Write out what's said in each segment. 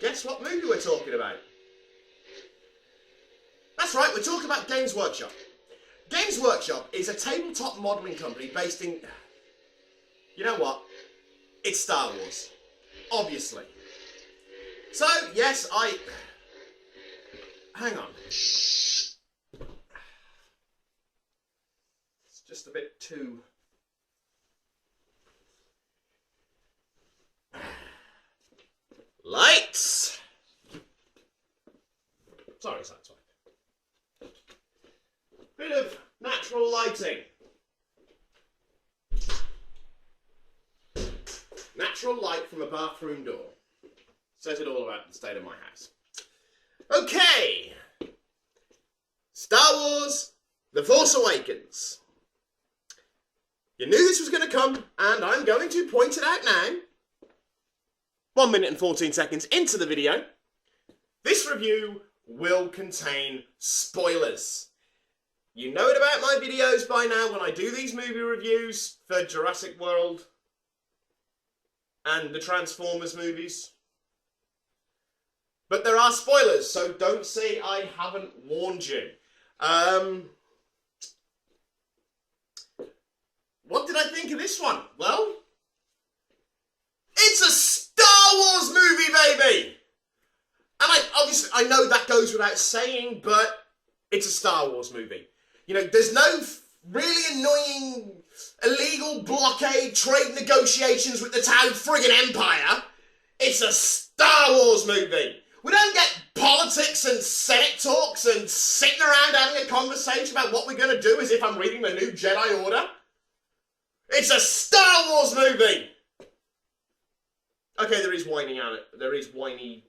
guess what movie we're talking about? That's right, we're talking about Games Workshop. Games Workshop is a tabletop modelling company based in... You know what? It's Star Wars. Obviously. So, yes, Hang on. It's just a bit too... Lights! Sorry, sideswipe. Bit of natural lighting. Natural light from a bathroom door. Says it all about the state of my house. Okay. Star Wars, The Force Awakens. You knew this was going to come, and I'm going to point it out now. 1 minute and 14 seconds into the video. This review will contain spoilers. You know it about my videos by now when I do these movie reviews for Jurassic World and the Transformers movies. But there are spoilers, so don't say I haven't warned you. What did I think of this one? Well, it's a Star Wars movie, baby! And I know that goes without saying, but it's a Star Wars movie. You know, there's no really annoying illegal blockade trade negotiations with the Tau friggin' Empire. It's a Star Wars movie. We don't get politics and Senate talks and sitting around having a conversation about what we're going to do as if I'm reading the new Jedi Order. It's a Star Wars movie. Okay, there is whiny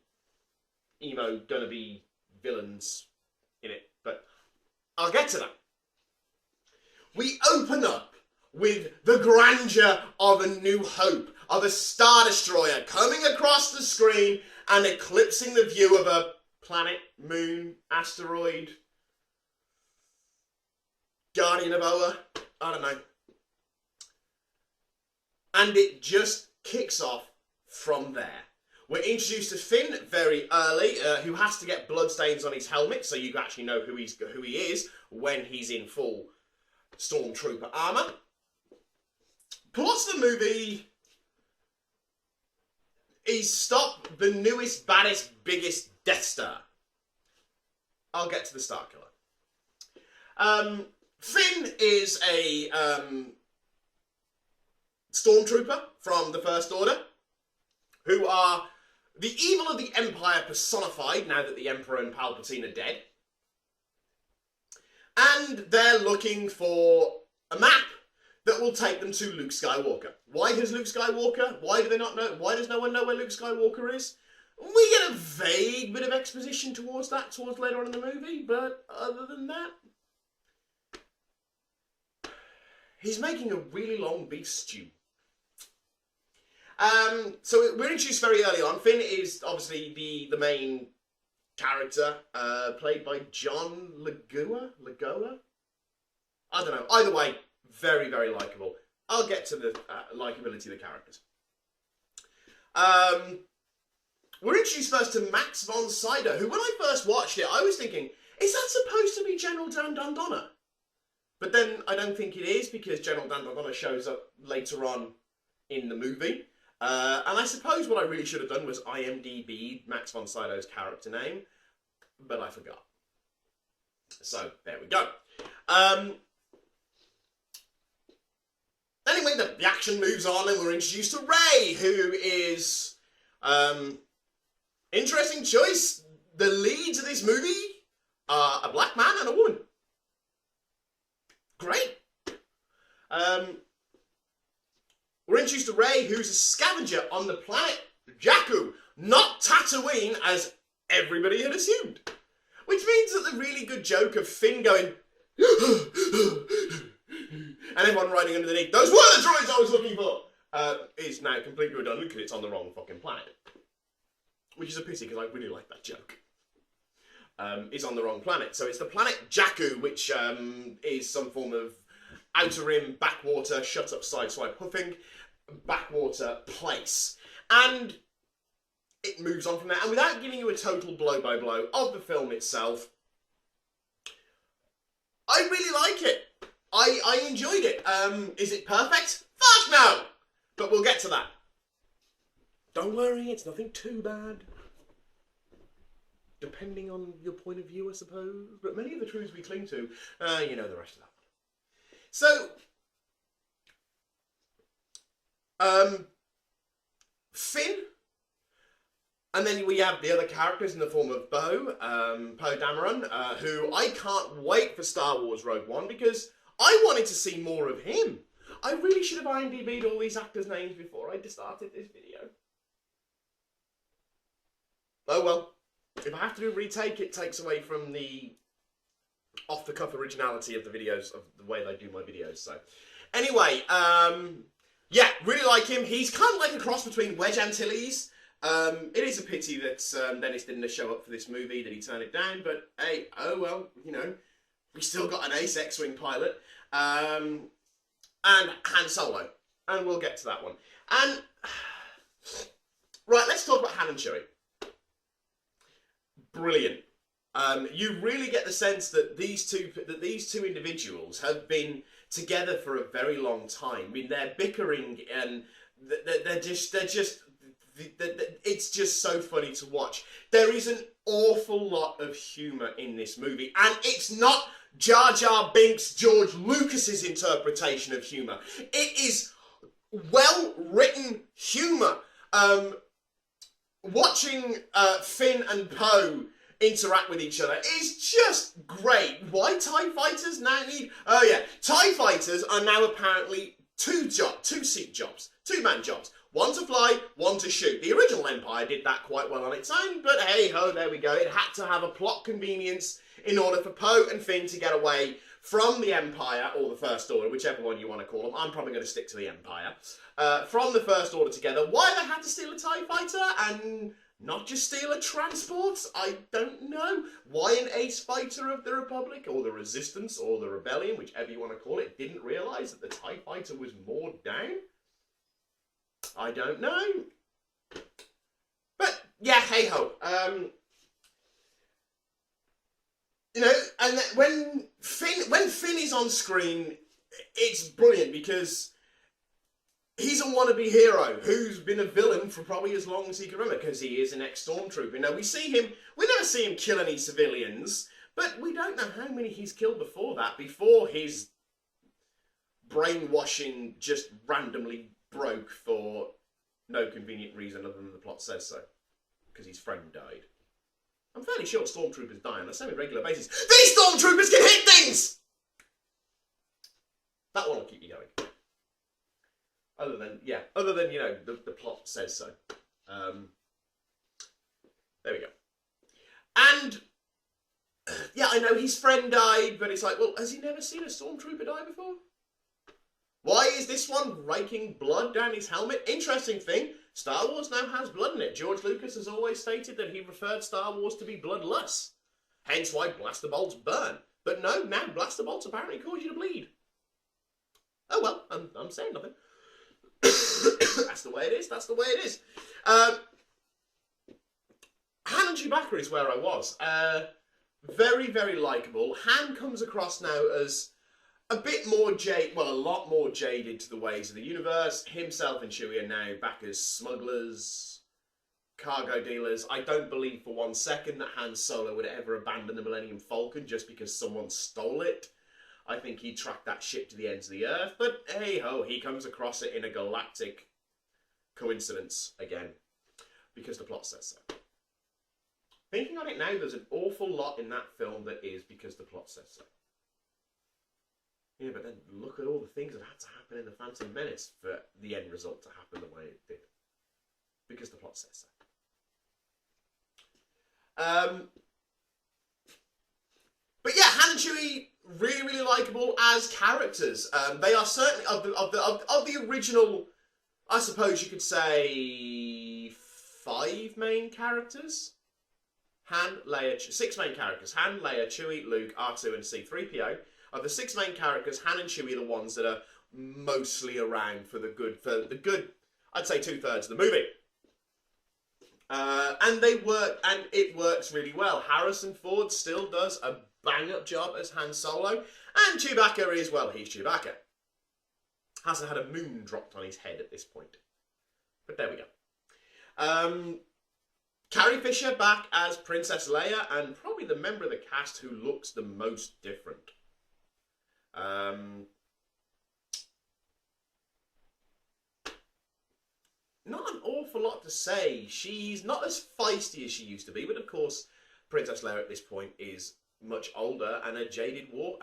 emo gonna be villains in it, but I'll get to that. We open up with the grandeur of A New Hope, of a Star Destroyer coming across the screen and eclipsing the view of a planet, moon, asteroid, Guardian of Oa, I don't know. And it just kicks off from there. We're introduced to Finn very early, who has to get bloodstains on his helmet, so you actually know who he is when he's in full Stormtrooper armour. Plus the movie is stop the newest, baddest, biggest Death Star. I'll get to the Star Killer. Finn is a Stormtrooper from the First Order, who are the evil of the Empire personified now that the Emperor and Palpatine are dead. And they're looking for a map that will take them to Luke Skywalker. Why does Luke Skywalker? Why do they not know? Why does no one know where Luke Skywalker is? We get a vague bit of exposition towards later on in the movie, but other than that, he's making a really long beef stew. So we're introduced very early on. Finn is obviously the main character, played by John Lagoa? I don't know. Either way, very, very likeable. I'll get to the likeability of the characters. We're introduced first to Max von Sydow, who when I first watched it, I was thinking, is that supposed to be General Dan Dondonna? But then I don't think it is, because General Dan Dondonna shows up later on in the movie. And I suppose what I really should have done was IMDb Max von Sydow's character name, but I forgot. So, there we go. Anyway, the action moves on and we're introduced to Rey, who is... interesting choice. The leads of this movie are a black man and a woman. Great. We're introduced to Rey, who's a scavenger on the planet Jakku, not Tatooine, as everybody had assumed. Which means that the really good joke of Finn going, and everyone riding underneath, those were the droids I was looking for, is now completely redundant because it's on the wrong fucking planet. Which is a pity, because I really like that joke. Is on the wrong planet. So it's the planet Jakku, which is some form of outer rim, backwater, shut up, sideswipe, huffing, backwater place. And it moves on from there. And without giving you a total blow-by-blow of the film itself, I really like it. I enjoyed it. Is it perfect? Fuck no! But we'll get to that. Don't worry, it's nothing too bad. Depending on your point of view, I suppose. But many of the truths we cling to, you know the rest of that one. So, Finn, and then we have the other characters in the form of Poe Dameron, who I can't wait for Star Wars Rogue One because I wanted to see more of him. I really should have IMDb'd all these actors' names before I started this video. Oh well. If I have to do a retake, it takes away from the off-the-cuff originality of the videos, of the way they do my videos. So, anyway, yeah, really like him. He's kind of like a cross between Wedge Antilles. It is a pity that Dennis didn't show up for this movie, that he turned it down. But hey, oh well, you know, we still got an ace X-Wing pilot, and Han Solo, and we'll get to that one. And right, let's talk about Han and Chewie. Brilliant. You really get the sense that these two individuals have been together for a very long time. I mean, they're bickering and it's just so funny to watch. There is an awful lot of humour in this movie, and it's not Jar Jar Binks, George Lucas's interpretation of humour. It is well-written humour. Watching Finn and Poe interact with each other is just great. Why TIE fighters now need... Oh yeah, TIE fighters are now apparently two-seat jobs, two-man jobs. One to fly, one to shoot. The original Empire did that quite well on its own, but hey-ho, there we go. It had to have a plot convenience in order for Poe and Finn to get away from the Empire, or the First Order, whichever one you want to call them. I'm probably going to stick to the Empire. From the First Order together. Why they had to steal a TIE fighter and not just steal a transport? I don't know. Why an ace fighter of the Republic, or the Resistance, or the Rebellion, whichever you want to call it, didn't realise that the TIE fighter was moored down? I don't know. But, yeah, hey-ho. You know, and when Finn is on screen, it's brilliant because he's a wannabe hero who's been a villain for probably as long as he can remember, because he is an ex-stormtrooper. Now, we never see him kill any civilians, but we don't know how many he's killed before that, before his brainwashing just randomly broke for no convenient reason other than the plot says so, because his friend died. I'm fairly sure stormtroopers die on a semi-regular basis. These stormtroopers can hit things! That one will keep you going. Other than, you know, the plot says so. There we go. And, yeah, I know his friend died, but it's like, well, has he never seen a stormtrooper die before? Why is this one raking blood down his helmet? Interesting thing, Star Wars now has blood in it. George Lucas has always stated that he preferred Star Wars to be bloodless. Hence why blaster bolts burn. But no, now blaster bolts apparently cause you to bleed. Oh well, I'm saying nothing. That's the way it is, that's the way it is. Han and Chewbacca is where I was. Very, very likeable. Han comes across now as a bit more a lot more jaded to the ways of the universe. Himself and Chewie are now back as smugglers, cargo dealers. I don't believe for one second that Han Solo would ever abandon the Millennium Falcon just because someone stole it. I think he tracked that ship to the ends of the earth, but hey-ho, he comes across it in a galactic coincidence again, because the plot says so. Thinking on it now, there's an awful lot in that film that is because the plot says so. Yeah, but then look at all the things that had to happen in The Phantom Menace for the end result to happen the way it did. Because the plot says so. But yeah, Han and Chewie, really, really likeable as characters. They are certainly, of the original, I suppose you could say, 5 main characters. Six main characters. Han, Leia, Chewie, Luke, R2 and C-3PO. Of the 6 main characters, Han and Chewie are the ones that are mostly around for the good, I'd say 2/3 of the movie. And they work, and it works really well. Harrison Ford still does a bang-up job as Han Solo, and Chewbacca is, well, he's Chewbacca. Hasn't had a moon dropped on his head at this point. But there we go. Carrie Fisher back as Princess Leia, and probably the member of the cast who looks the most different. Not an awful lot to say. She's not as feisty as she used to be, but of course, Princess Leia at this point is much older and well,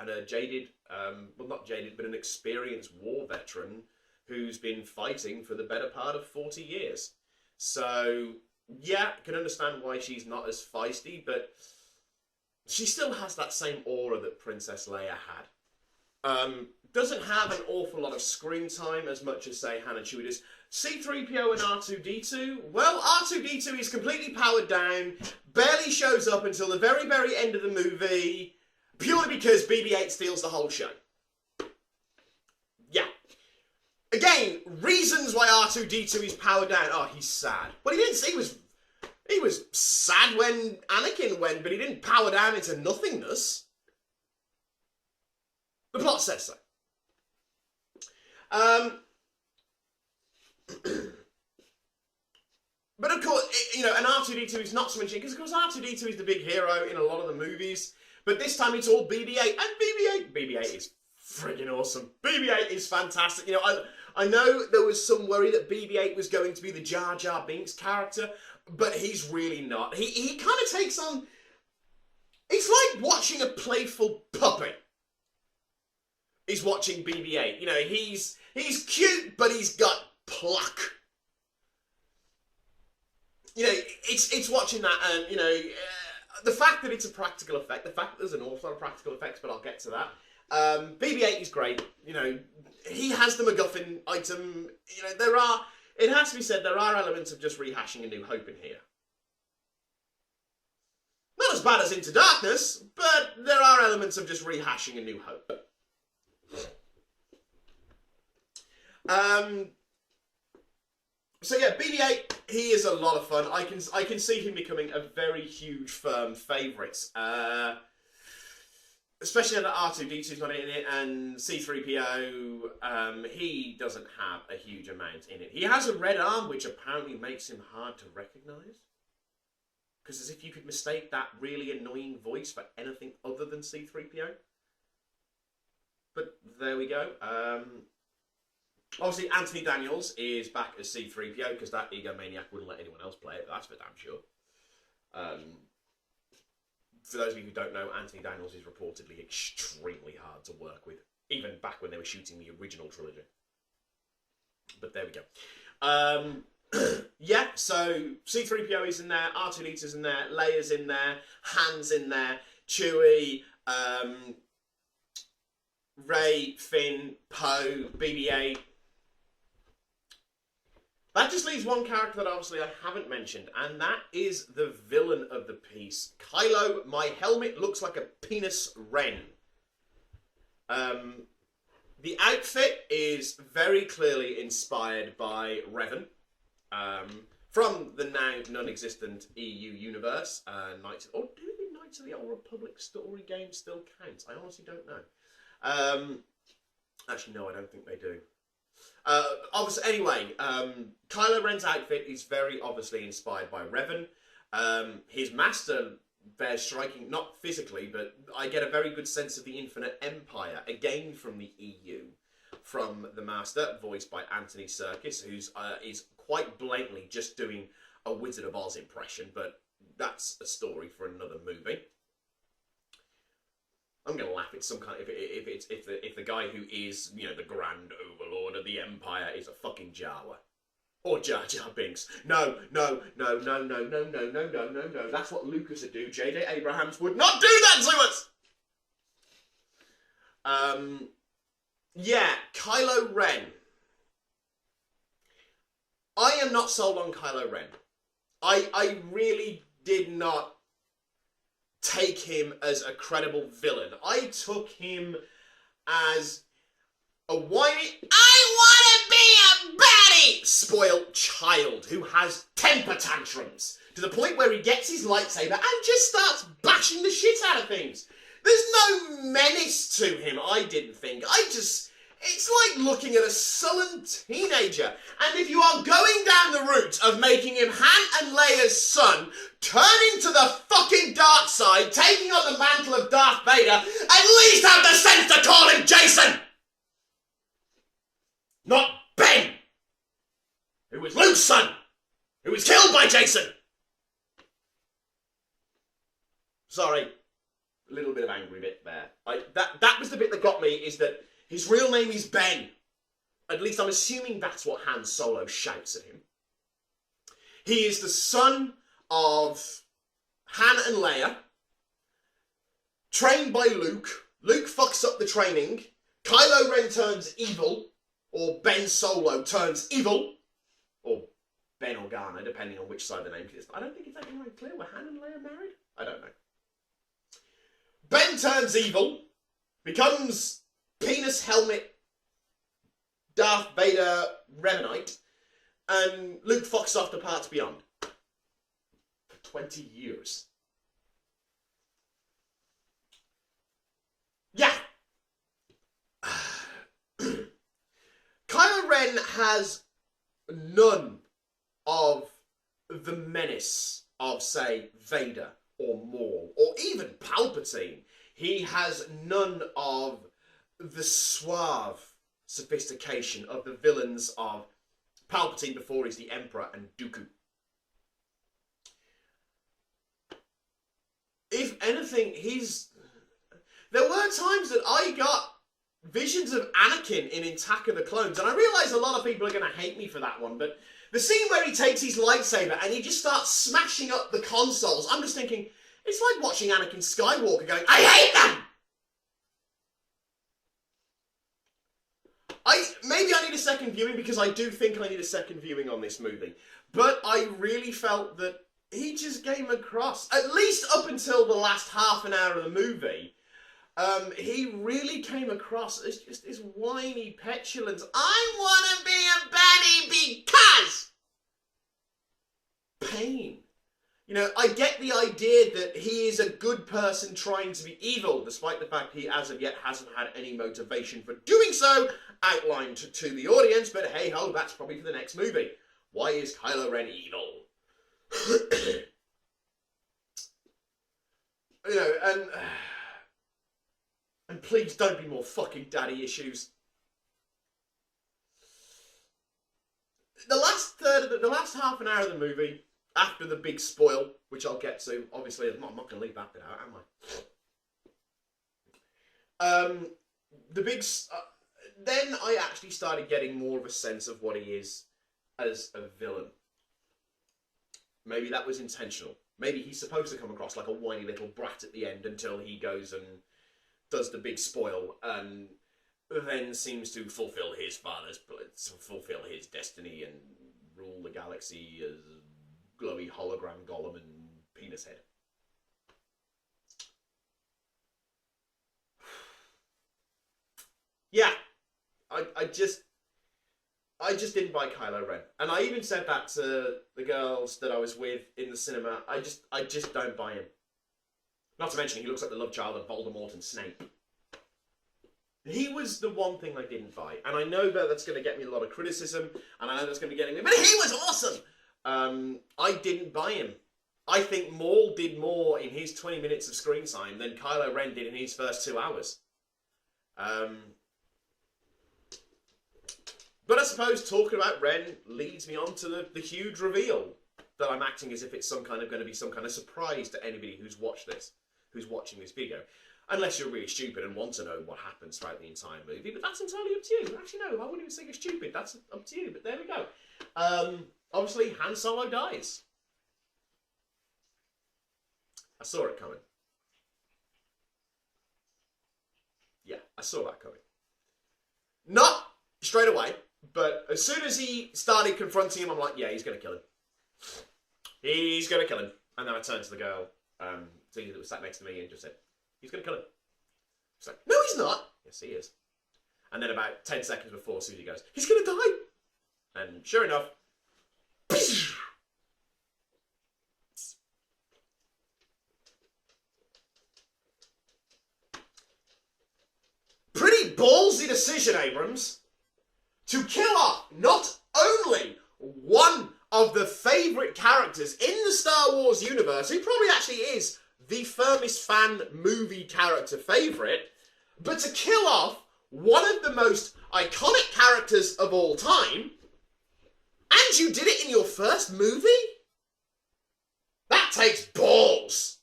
not jaded, but an experienced war veteran who's been fighting for the better part of 40 years. So, yeah, can understand why she's not as feisty, but she still has that same aura that Princess Leia had. Doesn't have an awful lot of screen time as much as, say, Han and Chewie does. C-3PO and R2-D2, well, R2-D2 is completely powered down, barely shows up until the very, very end of the movie, purely because BB-8 steals the whole show. Yeah. Again, reasons why R2-D2 is powered down. Oh, he's sad. Well, he was sad when Anakin went, but he didn't power down into nothingness. The plot says so. But of course, you know, and R2-D2 is not so much, because of course R2-D2 is the big hero in a lot of the movies, but this time it's all BB-8, and BB-8 is friggin' awesome. BB-8 is fantastic. You know, I know there was some worry that BB-8 was going to be the Jar Jar Binks character, but he's really not. He kind of takes on, it's like watching a playful puppet. He's watching BB-8. You know, he's cute, but he's got pluck. You know, it's watching that, and, you know, the fact that it's a practical effect, the fact that there's an awful lot of practical effects, but I'll get to that. BB-8 is great. You know, he has the MacGuffin item. You know, it has to be said, there are elements of just rehashing A New Hope in here. Not as bad as Into Darkness, but there are elements of just rehashing A New Hope. So yeah, BB-8, he is a lot of fun. I can see him becoming a very huge firm favourite. Especially now that R2-D2's not in it, and C-3PO, he doesn't have a huge amount in it. He has a red arm, which apparently makes him hard to recognise. Because as if you could mistake that really annoying voice for anything other than C-3PO. But there we go. Obviously, Anthony Daniels is back as C-3PO, because that egomaniac wouldn't let anyone else play it, that's for damn sure. For those of you who don't know, Anthony Daniels is reportedly extremely hard to work with, even back when they were shooting the original trilogy. But there we go. Yeah, so C-3PO is in there, R2-D2's in there, Leia's in there, Han's in there, Chewie, Rey, Finn, Poe, BB-8. That just leaves one character that obviously I haven't mentioned, and that is the villain of the piece. Kylo, my helmet looks like a penis Ren. The outfit is very clearly inspired by Revan, from the now non-existent EU universe. Knights, or do the Knights of the Old Republic story game still count? I honestly don't know. Actually, no, I don't think they do. Obviously, anyway, Kylo Ren's outfit is very obviously inspired by Revan. His master bears striking, not physically, but I get a very good sense of the Infinite Empire, again from the EU, from the master, voiced by Anthony Serkis, who's is quite blatantly just doing a Wizard of Oz impression, but that's a story for another movie. I'm gonna laugh at some kind of if the guy who is, you know, the Grand Overlord of the Empire is a fucking Jawa. Or Jar Jar Binks. No. That's what Lucas would do. J.J. Abrams would not do that to us! Yeah, Kylo Ren. I am not sold on Kylo Ren. I really did not take him as a credible villain. I took him as a whiny, I want to be a baddie, spoiled child who has temper tantrums to the point where he gets his lightsaber and just starts bashing the shit out of things. There's no menace to him, I didn't think. It's like looking at a sullen teenager. And if you are going down the route of making him Han and Leia's son, turning to the fucking dark side, taking on the mantle of Darth Vader, at least have the sense to call him Jason! Not Ben! Who was Luke's son! Who was killed by Jason! Sorry. A little bit of angry bit there. That was the bit that got me, is that his real name is Ben. At least I'm assuming that's what Han Solo shouts at him. He is the son of Han and Leia, trained by Luke. Luke fucks up the training. Kylo Ren turns evil, or Ben Solo turns evil, or Ben Organa, depending on which side the name is. I don't think it's actually right clear. Were Han and Leia married? I don't know. Ben turns evil, becomes penis helmet Darth Vader Revanite, and Luke fucks off to parts beyond. For 20 years. Yeah. Kylo Ren has none of the menace of, say, Vader or Maul, or even Palpatine. He has none of the suave sophistication of the villains of Palpatine before he's the Emperor and Dooku. If anything, there were times that I got visions of Anakin in Attack of the Clones, and I realise a lot of people are going to hate me for that one, but the scene where he takes his lightsaber and he just starts smashing up the consoles, I'm just thinking, it's like watching Anakin Skywalker going, I hate them! Maybe I need a second viewing, because I do think I need a second viewing on this movie. But I really felt that he just came across, at least up until the last half an hour of the movie, he really came across as just this whiny petulance. I want to be a baddie because... pain. You know, I get the idea that he is a good person trying to be evil, despite the fact he, as of yet, hasn't had any motivation for doing so outlined to the audience, but hey-ho, that's probably for the next movie. Why is Kylo Ren evil? You know, and please don't be more fucking daddy issues. The last half an hour of the movie, after the big spoil, which I'll get to, obviously I'm not going to leave that bit out, am I? Then I actually started getting more of a sense of what he is as a villain. Maybe that was intentional. Maybe he's supposed to come across like a whiny little brat at the end until he goes and does the big spoil and then seems to fulfill his destiny and rule the galaxy as glowy hologram golem and penis head. Yeah, I just didn't buy Kylo Ren, and I even said that to the girls that I was with in the cinema. I just don't buy him. Not to mention, he looks like the love child of Voldemort and Snape. He was the one thing I didn't buy, and I know that that's going to get me a lot of criticism, and I know that's going to be getting me, but he was awesome! I didn't buy him. I think Maul did more in his 20 minutes of screen time than Kylo Ren did in his first 2 hours. But I suppose talking about Ren leads me on to the huge reveal that I'm acting as if it's going to be some kind of surprise to anybody who's watching this video. Unless you're really stupid and want to know what happens throughout the entire movie, but that's entirely up to you. Actually, no, I wouldn't even say you're stupid. That's up to you, but there we go. Obviously, Han Solo dies. I saw it coming. Yeah, I saw that coming. Not straight away, but as soon as he started confronting him, I'm like, yeah, he's going to kill him. He's going to kill him. And then I turned to the girl, that was sat next to me, and just said, he's going to kill him. She's like, no, he's not. Yes, he is. And then about 10 seconds before, Susie goes, he's going to die. And sure enough, decision, Abrams, to kill off not only one of the favourite characters in the Star Wars universe, who probably actually is the firmest fan movie character favourite, but to kill off one of the most iconic characters of all time, and you did it in your first movie? That takes balls.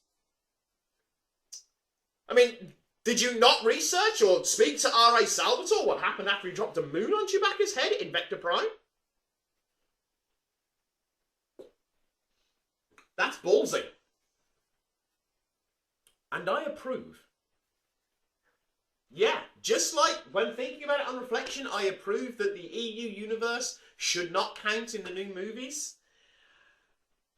I mean, did you not research or speak to R.A. Salvatore what happened after he dropped a moon on Chewbacca's head in Vector Prime? That's ballsy. And I approve. Yeah, just like when thinking about it on reflection, I approve that the EU universe should not count in the new movies.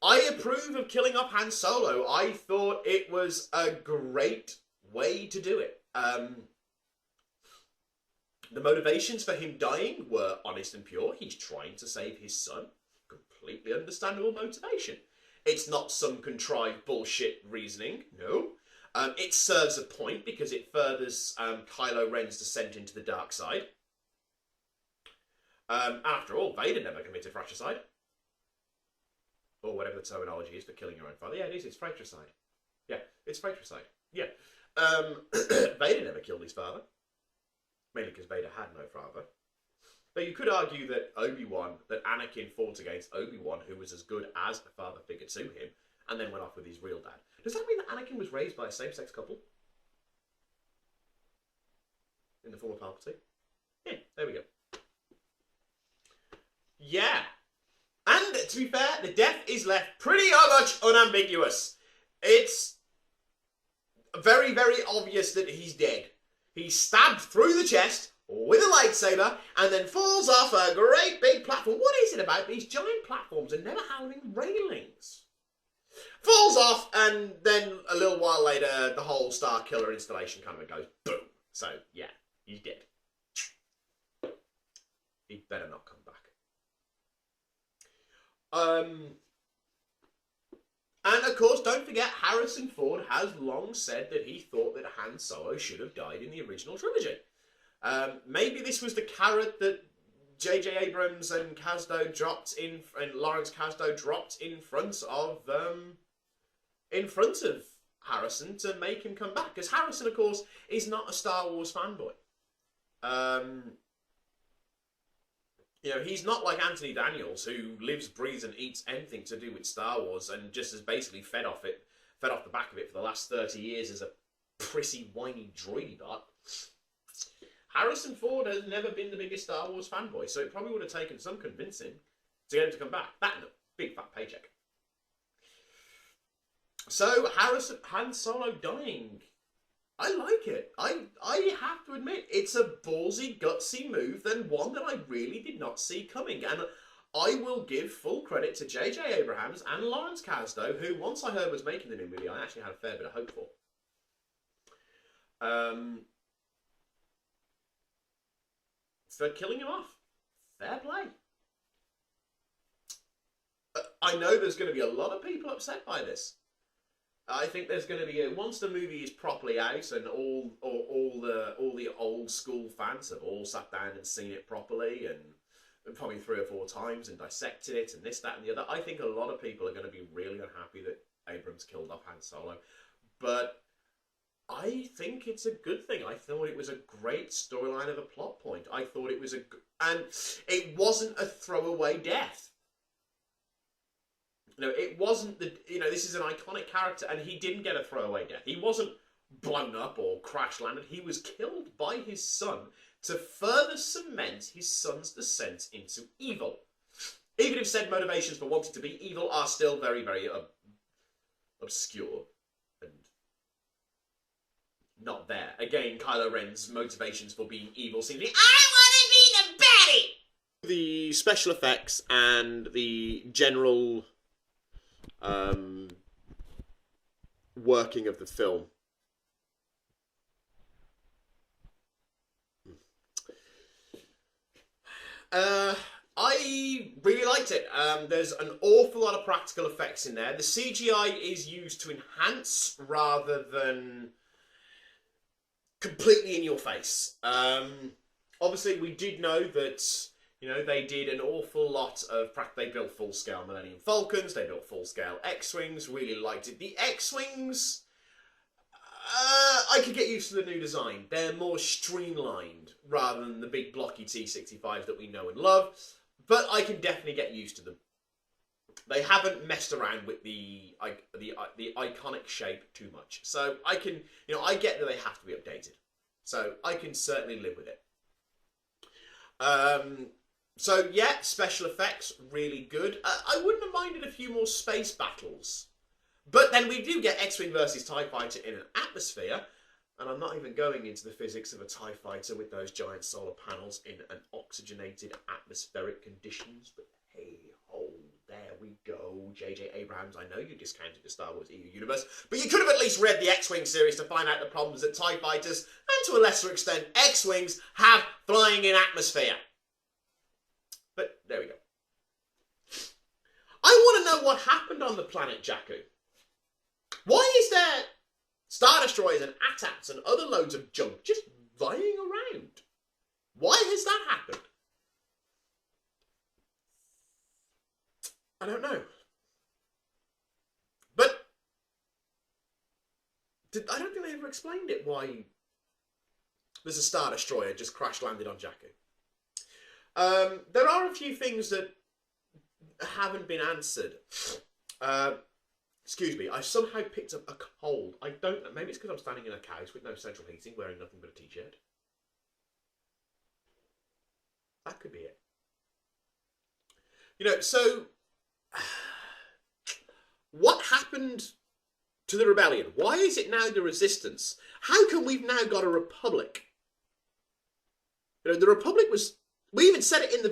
I approve of killing off Han Solo. I thought it was a great way to do it. The motivations for him dying were honest and pure. He's trying to save his son. Completely understandable motivation. It's not some contrived bullshit reasoning, no. It serves a point because it furthers Kylo Ren's descent into the dark side. After all, Vader never committed fratricide. Or whatever the terminology is for killing your own father. Yeah, it is. It's fratricide. Yeah, it's fratricide. Yeah. Vader never killed his father. Mainly because Vader had no father. But you could argue that that Anakin fought against Obi-Wan, who was as good as a father figure to him, and then went off with his real dad. Does that mean that Anakin was raised by a same-sex couple? In the form of Palpatine? Yeah, there we go. Yeah. And, to be fair, the death is left pretty much unambiguous. It's very, very obvious that he's dead. He's stabbed through the chest with a lightsaber and then falls off a great big platform. What is it about these giant platforms and never having railings? Falls off, and then a little while later, the whole Star Killer installation kind of goes boom. So, yeah, he's dead. He better not come back. And of course, don't forget, Harrison Ford has long said that he thought that Han Solo should have died in the original trilogy. Maybe this was the carrot that J.J. Abrams and Lawrence Kasdan dropped in front of Harrison to make him come back. Because Harrison, of course, is not a Star Wars fanboy. He's not like Anthony Daniels, who lives, breathes, and eats anything to do with Star Wars, and just has basically fed off the back of it for the last 30 years as a prissy, whiny droidy bot. Harrison Ford has never been the biggest Star Wars fanboy, so it probably would have taken some convincing to get him to come back. That and a big fat paycheck. So, Han Solo dying. I like it. I have to admit, it's a ballsy, gutsy move, then one that I really did not see coming. And I will give full credit to J.J. Abrams and Lawrence Kasdan, who, once I heard was making the new movie, I actually had a fair bit of hope for. For killing him off. Fair play. I know there's going to be a lot of people upset by this. I think there's going to be once the movie is properly out and all the old school fans have all sat down and seen it properly and probably 3 or 4 times and dissected it and this, that, and the other. I think a lot of people are going to be really unhappy that Abrams killed off Han Solo, but I think it's a good thing. I thought it was a great storyline of a plot point. I thought it was and it wasn't a throwaway death. It wasn't this is an iconic character, and he didn't get a throwaway death. He wasn't blown up or crash landed. He was killed by his son to further cement his son's descent into evil. Even if said motivations for wanting to be evil are still very, very obscure and not there. Again, Kylo Ren's motivations for being evil seem to be, I want to be the baddie! The special effects and the general working of the film. I really liked it. There's an awful lot of practical effects in there. The CGI is used to enhance rather than completely in your face. Obviously, we did know that, they did an awful lot of they built full-scale Millennium Falcons, they built full-scale X-Wings, really liked it. The X-Wings, I could get used to the new design. They're more streamlined rather than the big blocky T-65s that we know and love, but I can definitely get used to them. They haven't messed around with the iconic shape too much. So I can, I get that they have to be updated. So I can certainly live with it. So yeah, special effects, really good. I wouldn't have minded a few more space battles. But then we do get X-Wing versus TIE Fighter in an atmosphere. And I'm not even going into the physics of a TIE Fighter with those giant solar panels in an oxygenated atmospheric conditions. But hey ho, there we go. J.J. Abrams, I know you discounted the Star Wars EU universe, but you could have at least read the X-Wing series to find out the problems that TIE Fighters, and to a lesser extent X-Wings, have flying in atmosphere. But there we go. I want to know what happened on the planet Jakku. Why is there Star Destroyers and AT-ATs and other loads of junk just lying around? Why has that happened? I don't know. But I don't think they ever explained it, why there's a Star Destroyer just crash landed on Jakku. There are a few things that haven't been answered. Excuse me, I somehow picked up a cold. I don't know, maybe it's because I'm standing in a house with no central heating, wearing nothing but a t-shirt. That could be it. So what happened to the rebellion? Why is it now the resistance? How come we've now got a republic? The republic was, we even said it in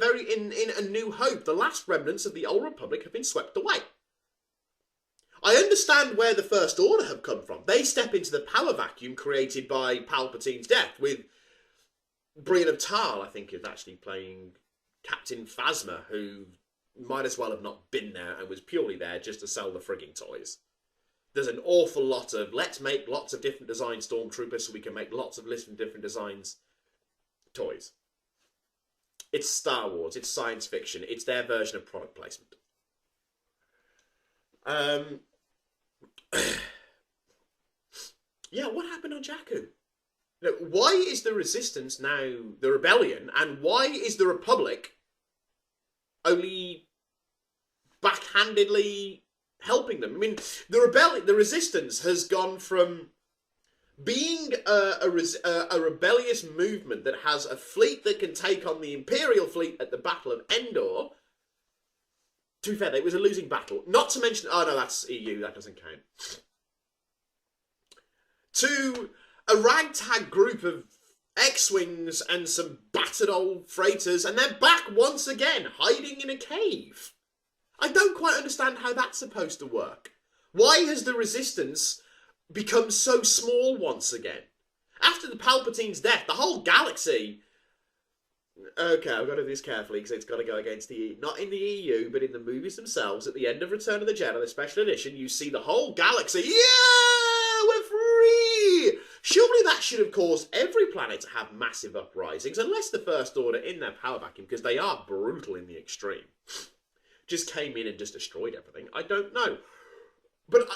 A New Hope, the last remnants of the old republic have been swept away. I understand where the First Order have come from. They step into the power vacuum created by Palpatine's death, with Brienne of Tarl, I think, is actually playing Captain Phasma, who might as well have not been there and was purely there just to sell the frigging toys. There's an awful lot of, let's make lots of different design stormtroopers so we can make lots of different designs toys. It's Star Wars, it's science fiction, it's their version of product placement. Yeah, what happened on Jakku? Why is the resistance now the rebellion, and why is the Republic only backhandedly helping them? I mean, the resistance has gone from being a rebellious movement that has a fleet that can take on the Imperial fleet at the Battle of Endor. To be fair, it was a losing battle. Not to mention, oh no, that's EU, that doesn't count. To a ragtag group of X-Wings and some battered old freighters, and they're back once again, hiding in a cave. I don't quite understand how that's supposed to work. Why has the Resistance become so small once again? After the Palpatine's death, the whole galaxy... Okay, I've got to do this carefully because it's got to go against the... Not in the EU, but in the movies themselves. At the end of Return of the Jedi, the special edition, you see the whole galaxy. Yeah! We're free! Surely that should have caused every planet to have massive uprisings, unless the First Order in their power vacuum, because they are brutal in the extreme, just came in and just destroyed everything. I don't know. But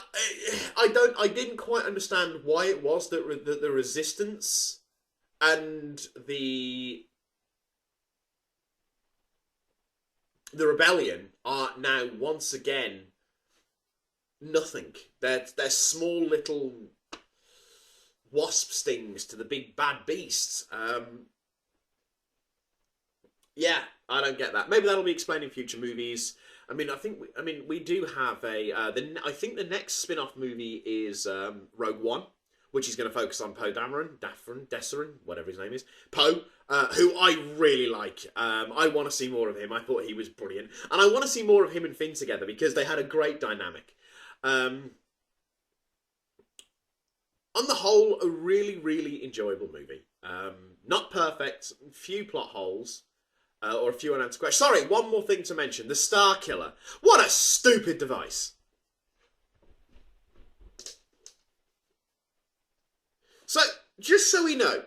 I didn't quite understand why it was that the Resistance and the Rebellion are now once again nothing. They're small little wasp stings to the big bad beasts. Yeah, I don't get that. Maybe that'll be explained in future movies. I mean, we do have a. I think the next spin-off movie is Rogue One, which is going to focus on Poe Dameron, whatever his name is, Poe, who I really like. I want to see more of him. I thought he was brilliant, and I want to see more of him and Finn together because they had a great dynamic. On the whole, a really, really enjoyable movie. Not perfect, few plot holes. Or a few unanswered questions. Sorry, one more thing to mention. The Star Killer. What a stupid device. So, just so we know,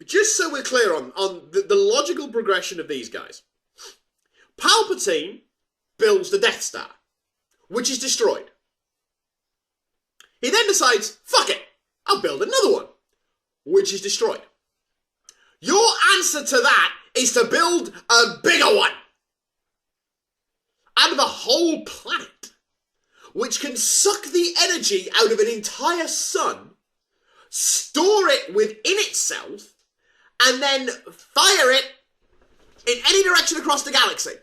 just so we're clear on the logical progression of these guys. Palpatine builds the Death Star, which is destroyed. He then decides, fuck it, I'll build another one, which is destroyed. Your answer to that is to build a bigger one out of the whole planet, which can suck the energy out of an entire sun, store it within itself, and then fire it in any direction across the galaxy.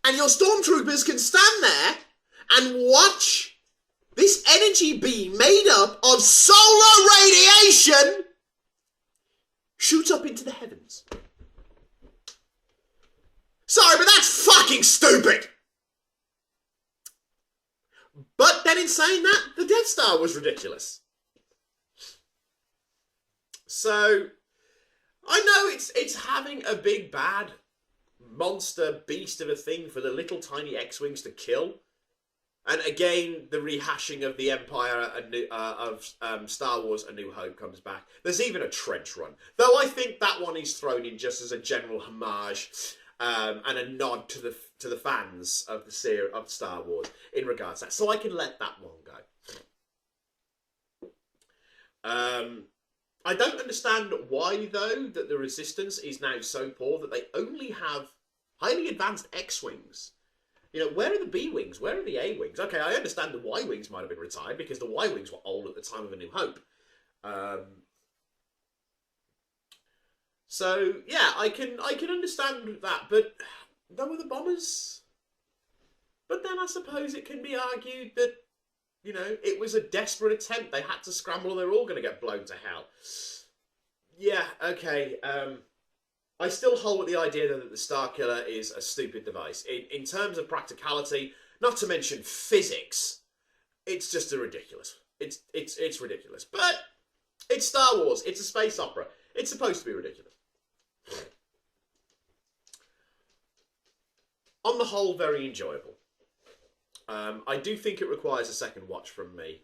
And your stormtroopers can stand there and watch this energy beam made up of solar radiation shoot up into the heavens. Sorry, but that's fucking stupid! But then in saying that, the Death Star was ridiculous. So, I know it's having a big bad monster beast of a thing for the little tiny X-Wings to kill. And again, the rehashing of the Empire of Star Wars A New Hope comes back. There's even a trench run. Though I think that one is thrown in just as a general homage and a nod to the fans of the series of Star Wars in regards to that. So I can let that one go. I don't understand why, though, that the Resistance is now so poor that they only have highly advanced X-Wings. You know, where are the B-Wings? Where are the A-Wings? Okay, I understand the Y-Wings might have been retired because the Y-Wings were old at the time of A New Hope. So, yeah, I can understand that, but then with the bombers... But then I suppose it can be argued that, you know, it was a desperate attempt. They had to scramble or they're all going to get blown to hell. Yeah, okay. I still hold with the idea that the Starkiller is a stupid device. In terms of practicality, not to mention physics, it's just a ridiculous. It's ridiculous. But it's Star Wars. It's a space opera. It's supposed to be ridiculous. On the whole, very enjoyable. I do think it requires a second watch from me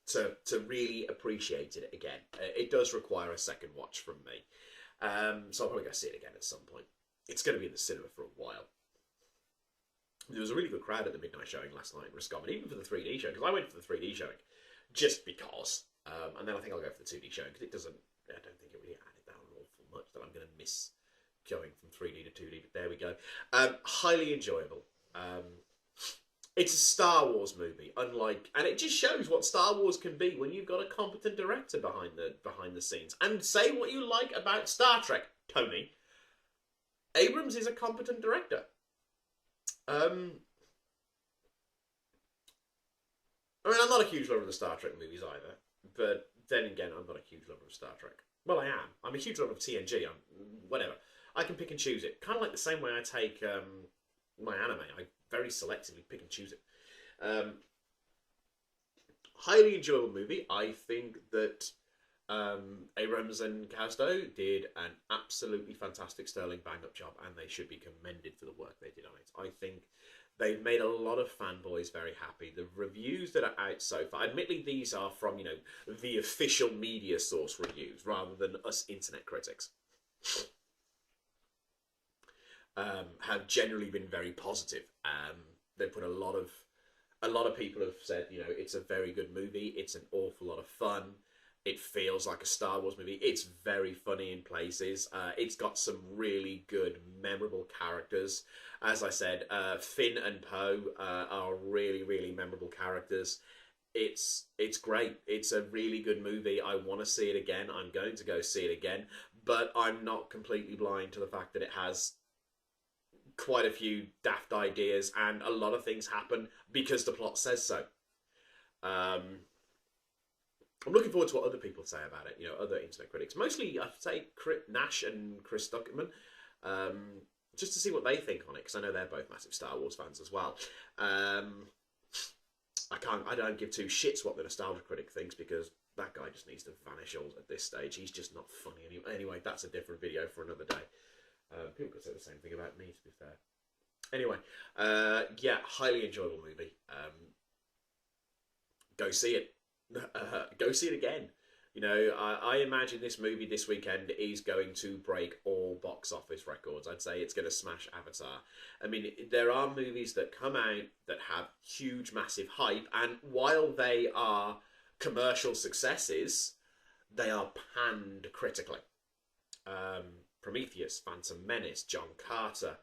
to really appreciate it again. It does require a second watch from me. So I'm probably going to see it again at some point. It's going to be in the cinema for a while. There was a really good crowd at the midnight showing last night in Roscommon, even for the 3D show, because I went for the 3D showing just because. And then I think I'll go for the 2D showing, because it doesn't, I don't think it really added that an awful much that I'm going to miss going from 3D to 2D, but there we go. Highly enjoyable. It's a Star Wars movie, and it just shows what Star Wars can be when you've got a competent director behind the scenes. And say what you like about Star Trek, Tony. Abrams is a competent director. I mean, I'm not a huge lover of the Star Trek movies either, but then again, I'm not a huge lover of Star Trek. Well, I am. I'm a huge lover of TNG. Whatever. I can pick and choose it. Kind of like the same way I take my anime. I very selectively pick and choose it. Highly enjoyable movie. I think that Abrams and Kasdo did an absolutely fantastic sterling bang-up job, and they should be commended for the work they did on it. I think they've made a lot of fanboys very happy. The reviews that are out so far, admittedly these are from, you know, the official media source reviews rather than us internet critics, have generally been very positive. They put a lot of people have said, you know, it's a very good movie. It's an awful lot of fun. It feels like a Star Wars movie. It's very funny in places. It's got some really good, memorable characters. As I said, Finn and Poe are really, really memorable characters. It's great. It's a really good movie. I want to see it again. I'm going to go see it again. But I'm not completely blind to the fact that it has quite a few daft ideas, and a lot of things happen because the plot says so. I'm looking forward to what other people say about it, you know, other internet critics. Mostly, I'd say Nash and Chris Duckerman, just to see what they think on it, because I know they're both massive Star Wars fans as well. I don't give two shits what the nostalgia critic thinks, because that guy just needs to vanish all at this stage. He's just not funny anyway. That's a different video for another day. People could say the same thing about me, to be fair. Anyway, yeah, highly enjoyable movie. go see it. Go see it again. You know, I imagine this movie this weekend is going to break all box office records. I'd say it's going to smash Avatar. I mean, there are movies that come out that have huge, massive hype, and while they are commercial successes, they are panned critically. Prometheus, Phantom Menace, John Carter,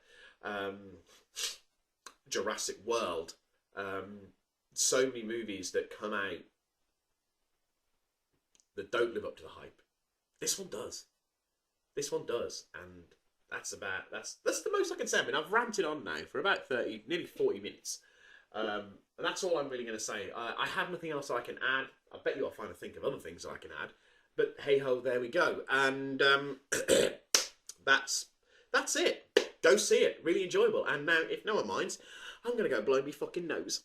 Jurassic World. So many movies that come out that don't live up to the hype. This one does. This one does, and that's the most I can say. I mean, I've ranted on now for about 30, nearly 40 minutes, and that's all I'm really going to say. I have nothing else I can add. I bet you I'll find a think of other things I can add, but hey ho, there we go, and that's it. Go see it. Really enjoyable. And now, if no one minds, I'm going to go blow me fucking nose.